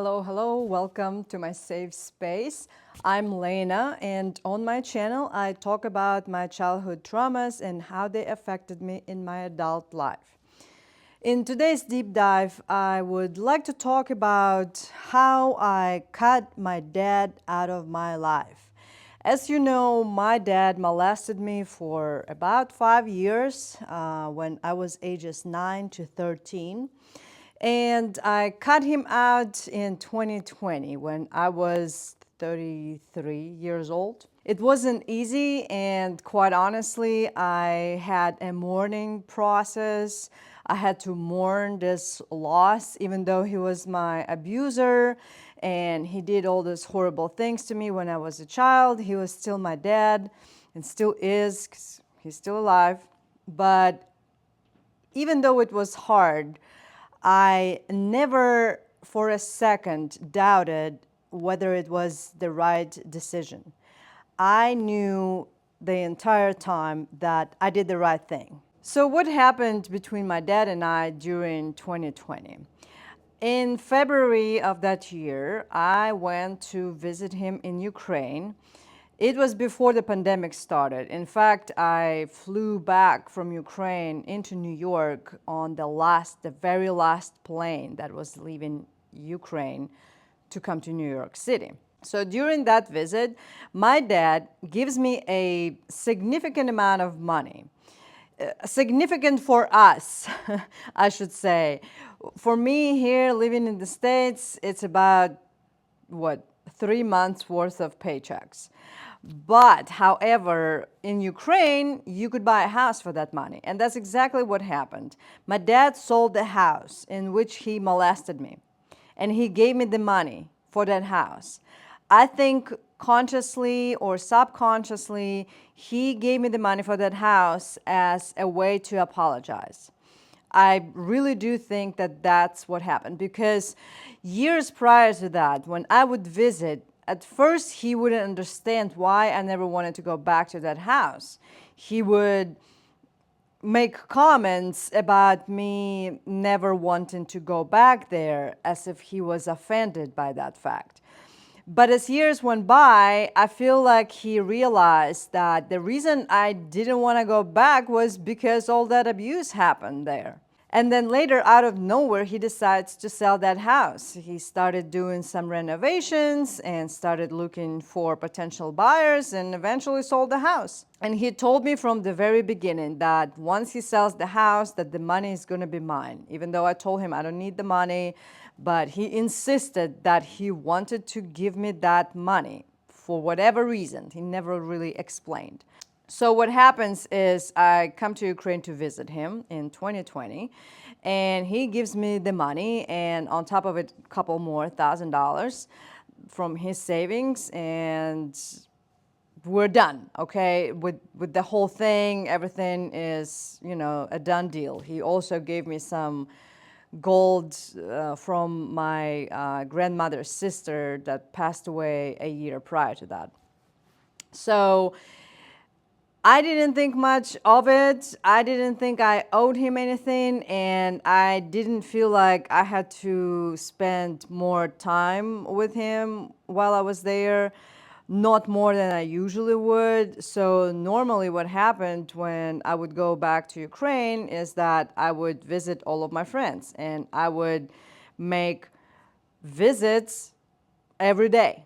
Hello, welcome to my safe space. I'm Lena, and on my channel, I talk about my childhood traumas and how they affected me in my adult life. In today's deep dive, I would like to talk about how I cut my dad out of my life. As you know, my dad molested me for about 5 years when I was ages 9 to 13. And I cut him out in 2020 when I was 33 years old. It wasn't easy, and quite honestly, I had a mourning process. I had to mourn this loss, even though he was my abuser and he did all those horrible things to me when I was a child. He was still my dad and still is, 'cause he's still alive. But even though it was hard, I never for a second doubted whether it was the right decision. I knew the entire time that I did the right thing. So what happened between my dad and I during 2020? In February of that year, I went to visit him in Ukraine. It was before the pandemic started. In fact, I flew back from Ukraine into New York on the very last plane that was leaving Ukraine to come to New York City. So during that visit, my dad gives me a significant amount of money. Significant for us, I should say. For me here living in the States, it's about, 3 months worth of paychecks. But however, in Ukraine, you could buy a house for that money. And that's exactly what happened. My dad sold the house in which he molested me, and he gave me the money for that house. I think consciously or subconsciously, he gave me the money for that house as a way to apologize. I really do think that that's what happened, because years prior to that, when I would visit, at first he wouldn't understand why I never wanted to go back to that house. He would make comments about me never wanting to go back there, as if he was offended by that fact. But as years went by, I feel like he realized that the reason I didn't want to go back was because all that abuse happened there. And then later, out of nowhere, he decides to sell that house. He started doing some renovations and started looking for potential buyers and eventually sold the house. And he told me from the very beginning that once he sells the house, that the money is going to be mine. Even though I told him I don't need the money, but he insisted that he wanted to give me that money for whatever reason. He never really explained. So what happens is I come to Ukraine to visit him in 2020, and he gives me the money, and on top of it, a couple more $1,000 from his savings, and we're done, okay? With the whole thing, everything is, a done deal. He also gave me some gold from my grandmother's sister that passed away a year prior to that. So I didn't think much of it. I didn't think I owed him anything, and I didn't feel like I had to spend more time with him while I was there, not more than I usually would. So normally what happened when I would go back to Ukraine is that I would visit all of my friends, and I would make visits every day.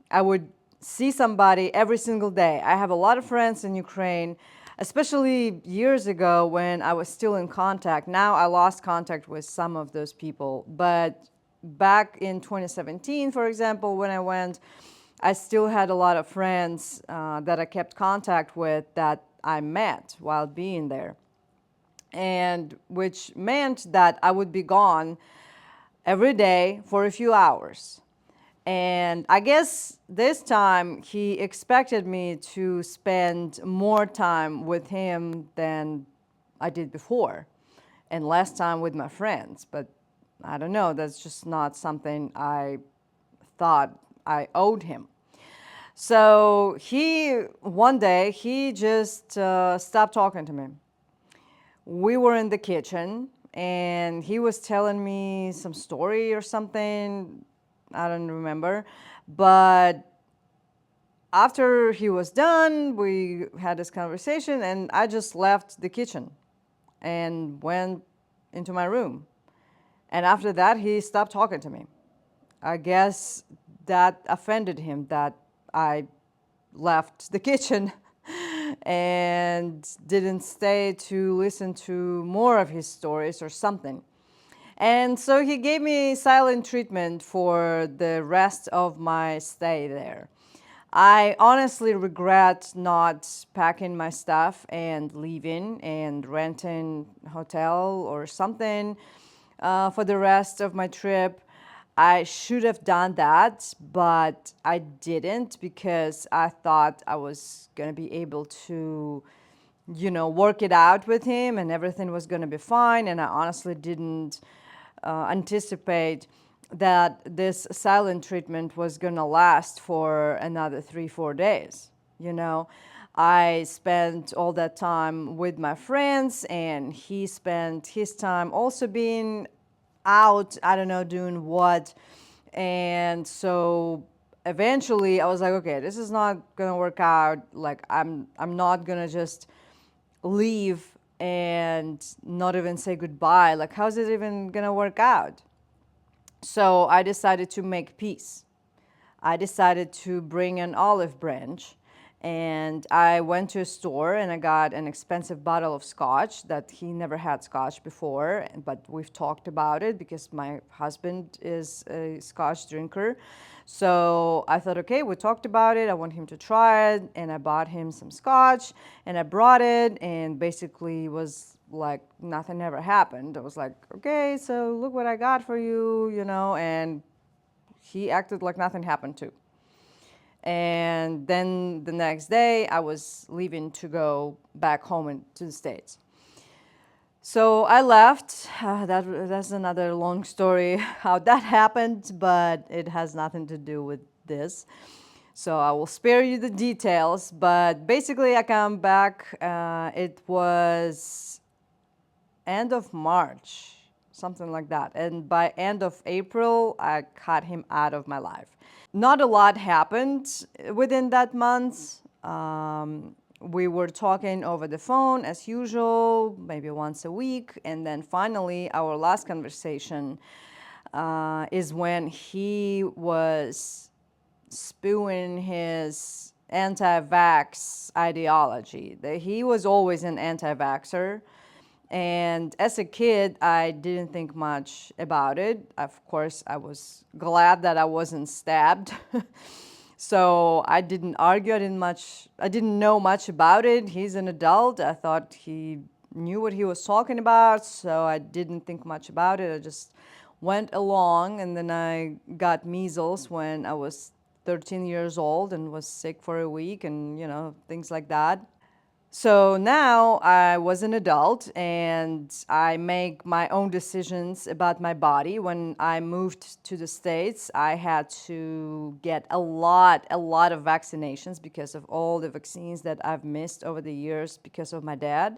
I would see somebody every single day. I have a lot of friends in Ukraine, especially years ago when I was still in contact. Now I lost contact with some of those people. But back in 2017, for example, when I went, I still had a lot of friends that I kept contact with that I met while being there. And which meant that I would be gone every day for a few hours. And I guess this time he expected me to spend more time with him than I did before, and less time with my friends. But I don't know, that's just not something I thought I owed him. So one day, he just stopped talking to me. We were in the kitchen, and he was telling me some story or something. I don't remember. But after he was done, we had this conversation, and I just left the kitchen and went into my room. And after that, he stopped talking to me. I guess that offended him that I left the kitchen and didn't stay to listen to more of his stories or something. And so he gave me silent treatment for the rest of my stay there. I honestly regret not packing my stuff and leaving and renting a hotel or something for the rest of my trip. I should have done that, but I didn't because I thought I was going to be able to, work it out with him and everything was going to be fine. And I honestly didn't anticipate that this silent treatment was going to last for another 3-4 days. I spent all that time with my friends, and he spent his time also being out, I don't know, doing what. And so eventually I was like, okay, this is not going to work out. Like, I'm not going to just leave and not even say goodbye. Like, how's it even going to work out? So I decided to make peace. I decided to bring an olive branch, and I went to a store and I got an expensive bottle of scotch that he never had scotch before, but we've talked about it because my husband is a scotch drinker. So I thought, okay, we talked about it. I want him to try it, and I bought him some scotch and I brought it, and basically was like nothing ever happened. I was like, okay, so look what I got for you, and he acted like nothing happened too. And then the next day, I was leaving to go back home to the States. So I left. That's another long story how that happened, but it has nothing to do with this. So I will spare you the details. But basically, I come back. It was end of March, something like that. And by end of April, I cut him out of my life. Not a lot happened within that month. We were talking over the phone as usual, maybe once a week. And then finally, our last conversation is when he was spewing his anti-vax ideology. He was always an anti-vaxxer. And as a kid, I didn't think much about it. Of course, I was glad that I wasn't stabbed. So I didn't argue. I didn't know much about it. He's an adult. I thought he knew what he was talking about, so I didn't think much about it. I just went along, and then I got measles when I was 13 years old and was sick for a week, and things like that. So now I was an adult and I make my own decisions about my body. When I moved to the States, I had to get a lot of vaccinations because of all the vaccines that I've missed over the years because of my dad.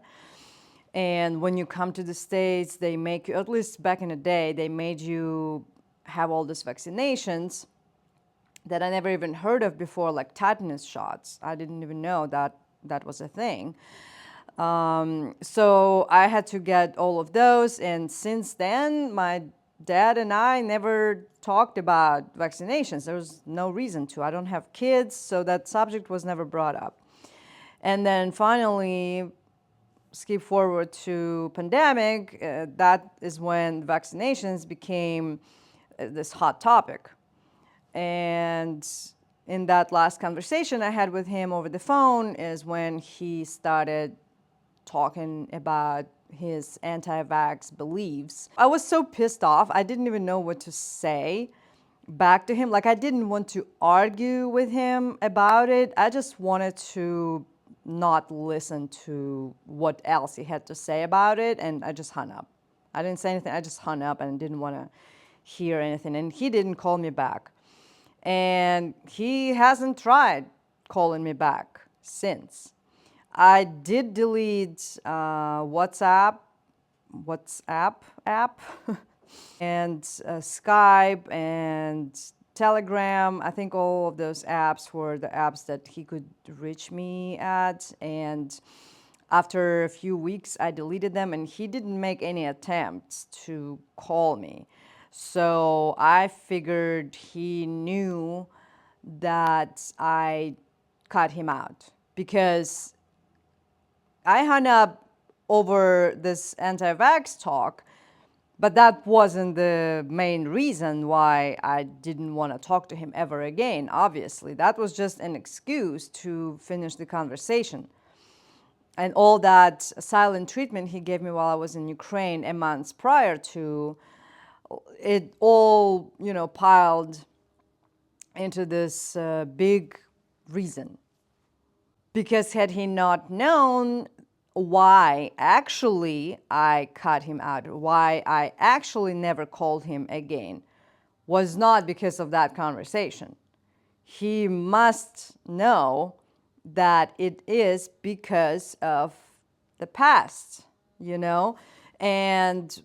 And when you come to the States, they make you, at least back in the day, they made you have all these vaccinations that I never even heard of before, like tetanus shots. I didn't even know that that was a thing. So I had to get all of those. And since then, my dad and I never talked about vaccinations. There was no reason to. I don't have kids, so that subject was never brought up. And then finally, skip forward to pandemic, that is when vaccinations became this hot topic. And in that last conversation I had with him over the phone is when he started talking about his anti-vax beliefs. I was so pissed off. I didn't even know what to say back to him. Like, I didn't want to argue with him about it. I just wanted to not listen to what else he had to say about it, and I just hung up. I didn't say anything. I just hung up and didn't want to hear anything. And he didn't call me back. And he hasn't tried calling me back since. I did delete WhatsApp app, and Skype and Telegram. I think all of those apps were the apps that he could reach me at. And after a few weeks, I deleted them, and he didn't make any attempts to call me. So I figured he knew that I cut him out, because I hung up over this anti-vax talk, but that wasn't the main reason why I didn't want to talk to him ever again, obviously. That was just an excuse to finish the conversation. And all that silent treatment he gave me while I was in Ukraine a month prior to, it all, piled into this big reason. Because had he not known why actually I cut him out, why I actually never called him again, was not because of that conversation. He must know that it is because of the past, And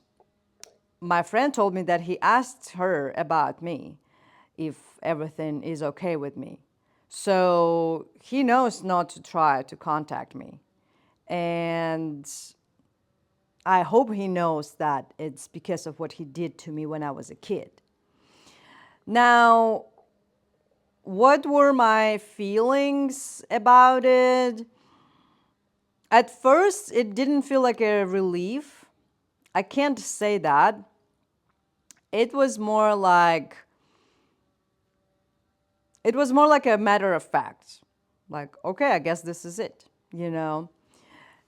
my friend told me that he asked her about me, if everything is okay with me. So he knows not to try to contact me. And I hope he knows that it's because of what he did to me when I was a kid. Now, what were my feelings about it? At first, it didn't feel like a relief. I can't say that. It was more like a matter of fact. Like, okay, I guess this is it,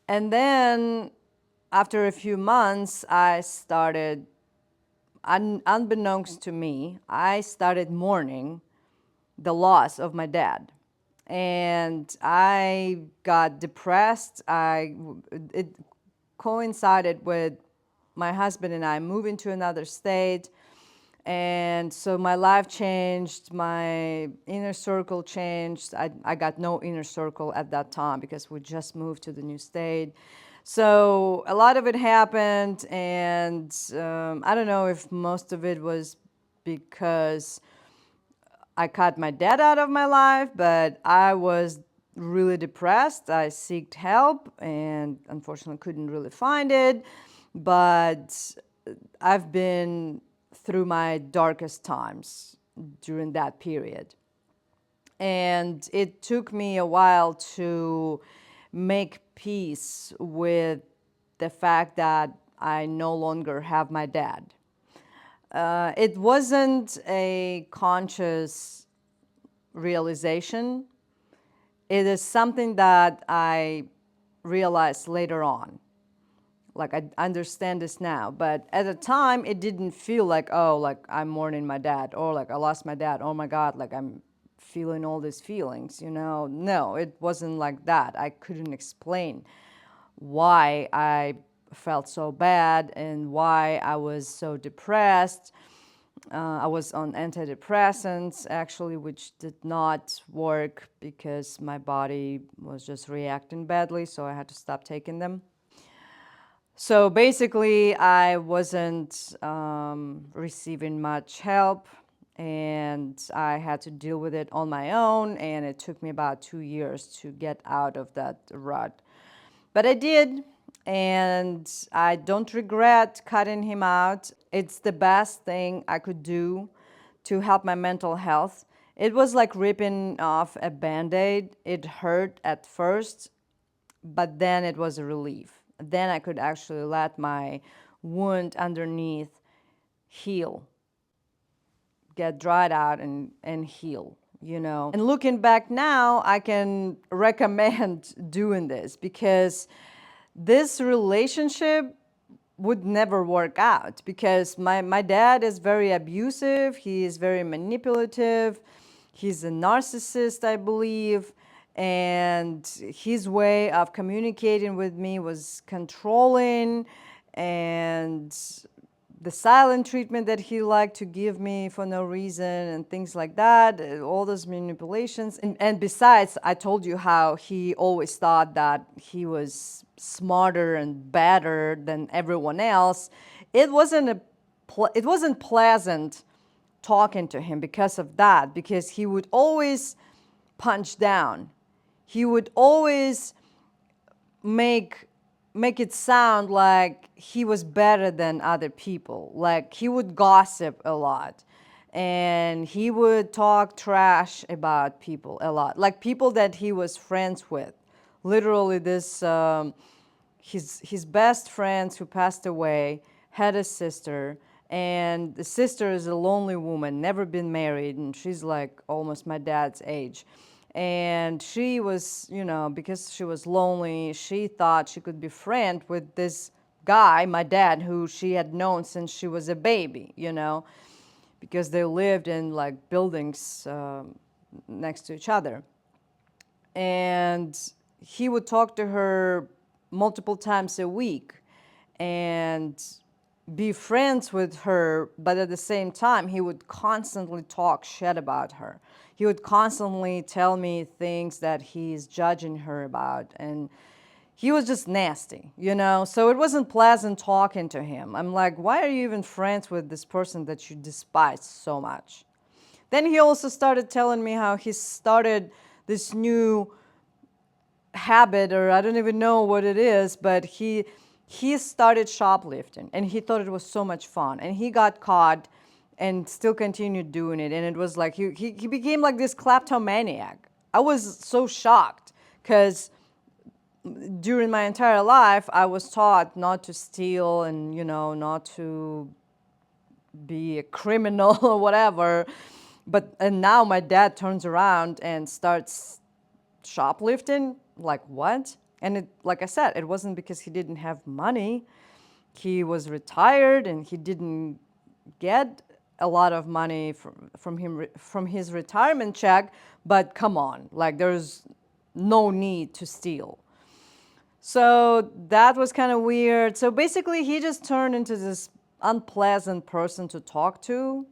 And then after a few months, I started, unbeknownst to me, I started mourning the loss of my dad. And I got depressed. It coincided with my husband and I moving to another state. And so my life changed, my inner circle changed. I got no inner circle at that time because we just moved to the new state. So a lot of it happened, and I don't know if most of it was because I cut my dad out of my life, but I was really depressed. I sought help and unfortunately couldn't really find it. But I've been through my darkest times during that period. And it took me a while to make peace with the fact that I no longer have my dad. It wasn't a conscious realization. It is something that I realized later on. Like, I understand this now, but at the time it didn't feel like, oh, like I'm mourning my dad, or like I lost my dad, oh my God, like I'm feeling all these feelings, No, it wasn't like that. I couldn't explain why I felt so bad and why I was so depressed. I was on antidepressants, actually, which did not work because my body was just reacting badly, so I had to stop taking them. So basically, I wasn't receiving much help, and I had to deal with it on my own, and it took me about 2 years to get out of that rut. But I did, and I don't regret cutting him out. It's the best thing I could do to help my mental health. It was like ripping off a Band-Aid. It hurt at first, but then it was a relief. Then I could actually let my wound underneath heal, get dried out and heal, And looking back now, I can recommend doing this because this relationship would never work out because my dad is very abusive. He is very manipulative. He's a narcissist, I believe. And his way of communicating with me was controlling, and the silent treatment that he liked to give me for no reason and things like that, all those manipulations. And besides, I told you how he always thought that he was smarter and better than everyone else. It wasn't pleasant talking to him because of that, because he would always punch down. He would always make it sound like he was better than other people. Like he would gossip a lot, and he would talk trash about people a lot, like people that he was friends with. Literally, this his best friends who passed away had a sister, and the sister is a lonely woman, never been married, and she's like almost my dad's age. And she was, because she was lonely, she thought she could be friend with this guy, my dad, who she had known since she was a baby, because they lived in like buildings next to each other. And he would talk to her multiple times a week and be friends with her, but at the same time, he would constantly talk shit about her. He would constantly tell me things that he's judging her about, and he was just nasty, So it wasn't pleasant talking to him. I'm like, why are you even friends with this person that you despise so much? Then he also started telling me how he started this new habit, or I don't even know what it is, but he started shoplifting, and he thought it was so much fun, and he got caught and still continued doing it. And it was like he became like this kleptomaniac. I was so shocked because during my entire life I was taught not to steal and not to be a criminal or whatever. And now my dad turns around and starts shoplifting. Like, what? And it, like I said, it wasn't because he didn't have money. He was retired and he didn't get a lot of money from his retirement check. But come on, like, there's no need to steal. So that was kind of weird. So basically, he just turned into this unpleasant person to talk to.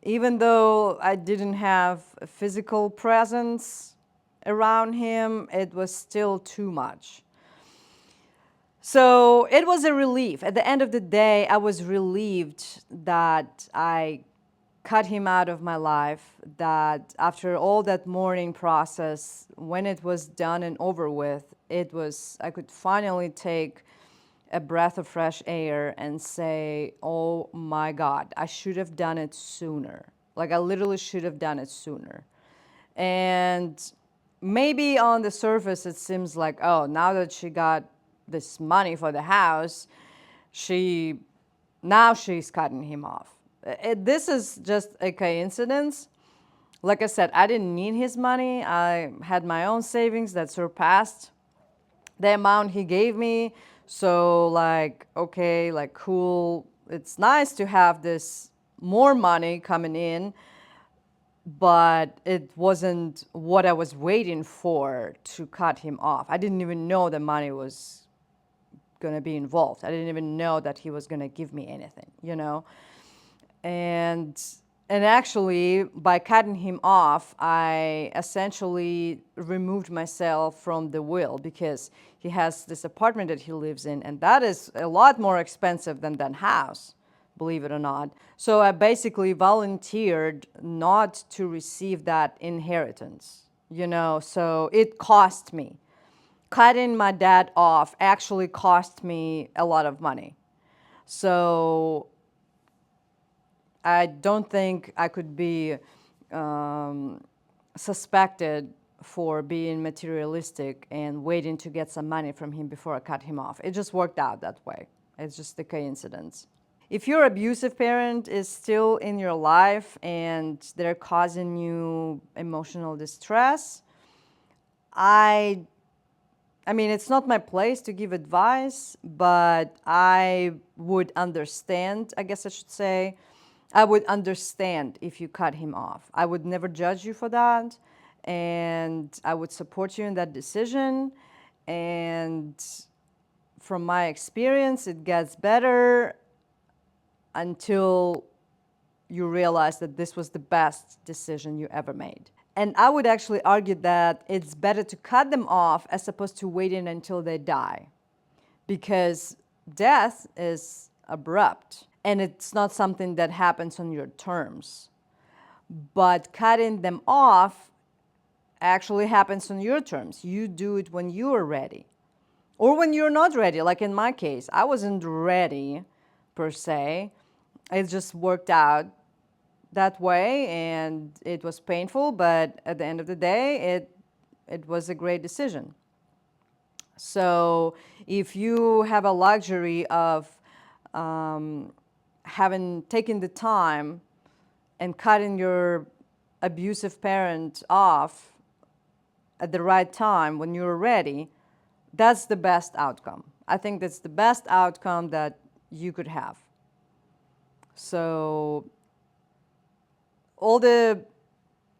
Even though I didn't have a physical presence around him, it was still too much. So it was a relief. At the end of the day, I was relieved that I cut him out of my life, that after all that mourning process, when it was done and over with, I could finally take a breath of fresh air and say, oh my God, I should have done it sooner. Like, I literally should have done it sooner. And maybe on the surface, it seems like, oh, now that she got this money for the house, now she's cutting him off. This is just a coincidence. Like I said, I didn't need his money. I had my own savings that surpassed the amount he gave me. So like, okay, like, cool. It's nice to have this more money coming in, but it wasn't what I was waiting for to cut him off. I didn't even know the money was going to be involved. I didn't even know that he was going to give me anything, And actually, by cutting him off, I essentially removed myself from the will, because he has this apartment that he lives in, and that is a lot more expensive than that house, believe it or not. So I basically volunteered not to receive that inheritance, so it cost me. Cutting my dad off actually cost me a lot of money. So I don't think I could be suspected for being materialistic and waiting to get some money from him before I cut him off. It just worked out that way. It's just a coincidence. If your abusive parent is still in your life and they're causing you emotional distress, I mean, it's not my place to give advice, but I would understand, I guess I should say. I would understand if you cut him off. I would never judge you for that, and I would support you in that decision. And from my experience, it gets better until you realize that this was the best decision you ever made. And I would actually argue that it's better to cut them off as opposed to waiting until they die, because death is abrupt and it's not something that happens on your terms. But cutting them off actually happens on your terms. You do it when you are ready or when you're not ready. Like in my case, I wasn't ready per se. It just worked out that way and it was painful, but at the end of the day, it was a great decision. So if you have a luxury of having taken the time and cutting your abusive parent off at the right time when you're ready, that's the best outcome. I think that's the best outcome that you could have. So all the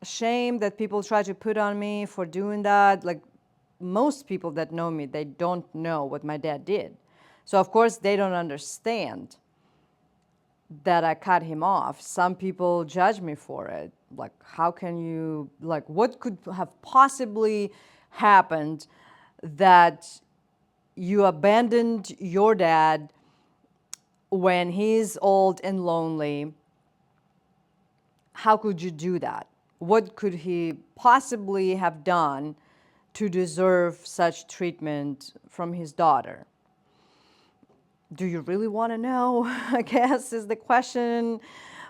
shame that people try to put on me for doing that, like most people that know me, they don't know what my dad did. So of course they don't understand that I cut him off. Some people judge me for it. Like, how can you, like, what could have possibly happened that you abandoned your dad when he's old and lonely? How could you do that? What could he possibly have done to deserve such treatment from his daughter? Do you really want to know? I guess is the question,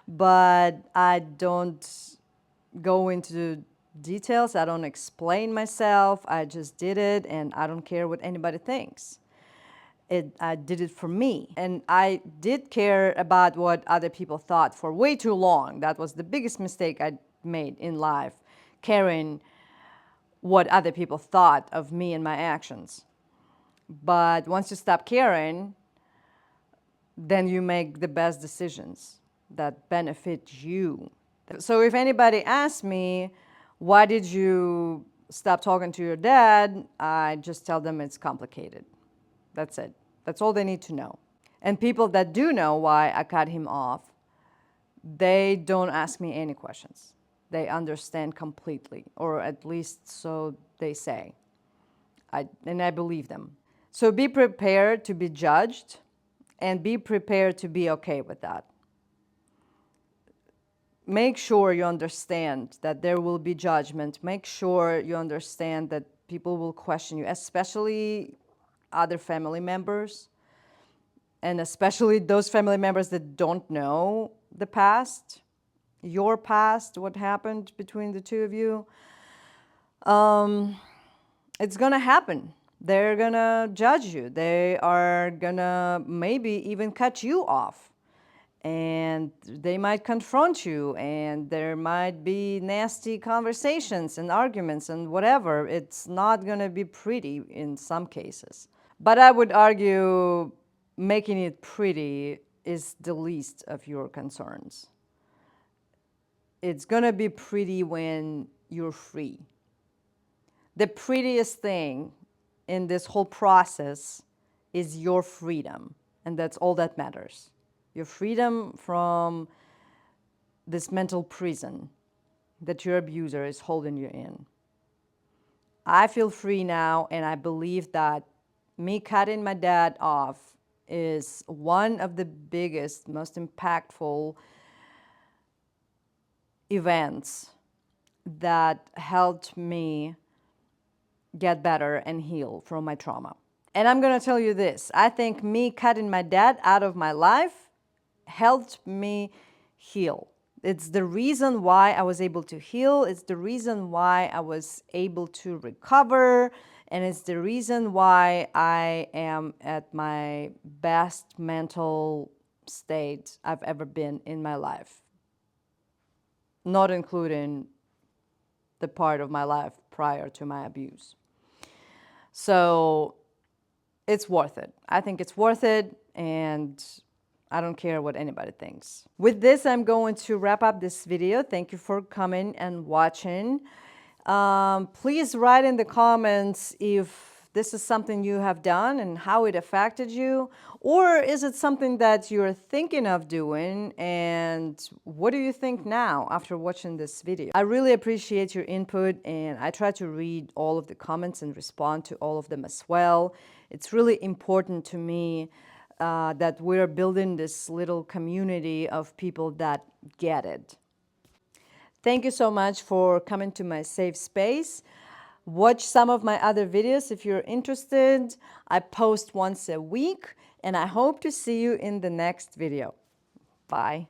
but I don't go into details. I don't explain myself. I just did it and I don't care what anybody thinks. I did it for me. And I did care about what other people thought for way too long. That was the biggest mistake I made in life, caring what other people thought of me and my actions. But once you stop caring, then you make the best decisions that benefit you. So if anybody asks me, why did you stop talking to your dad? I just tell them it's complicated. That's it. That's all they need to know. And people that do know why I cut him off, they don't ask me any questions. They understand completely, or at least so they say. And I believe them. So be prepared to be judged and be prepared to be okay with that. Make sure you understand that there will be judgment. Make sure you understand that people will question you, especially other family members, and especially those family members that don't know the past, your past, what happened between the two of you. It's gonna happen. They're gonna judge you. They are gonna maybe even cut you off. And they might confront you, and there might be nasty conversations and arguments and whatever. It's not gonna be pretty in some cases. But I would argue making it pretty is the least of your concerns. It's gonna be pretty when you're free. The prettiest thing in this whole process is your freedom, and that's all that matters. Your freedom from this mental prison that your abuser is holding you in. I feel free now, and I believe that me cutting my dad off is one of the biggest, most impactful events that helped me get better and heal from my trauma. And I'm gonna tell you this, I think me cutting my dad out of my life helped me heal. It's the reason why I was able to heal. It's the reason why I was able to recover. And it's the reason why I am at my best mental state I've ever been in my life. Not including the part of my life prior to my abuse. So it's worth it. I think it's worth it, and I don't care what anybody thinks. With this, I'm going to wrap up this video. Thank you for coming and watching. Please write in the comments if this is something you have done and how it affected you, or is it something that you're thinking of doing, and what do you think now after watching this video? I really appreciate your input, and I try to read all of the comments and respond to all of them as well. It's really important to me that we're building this little community of people that get it. Thank you so much for coming to my safe space. Watch some of my other videos if you're interested. I post once a week, and I hope to see you in the next video. Bye.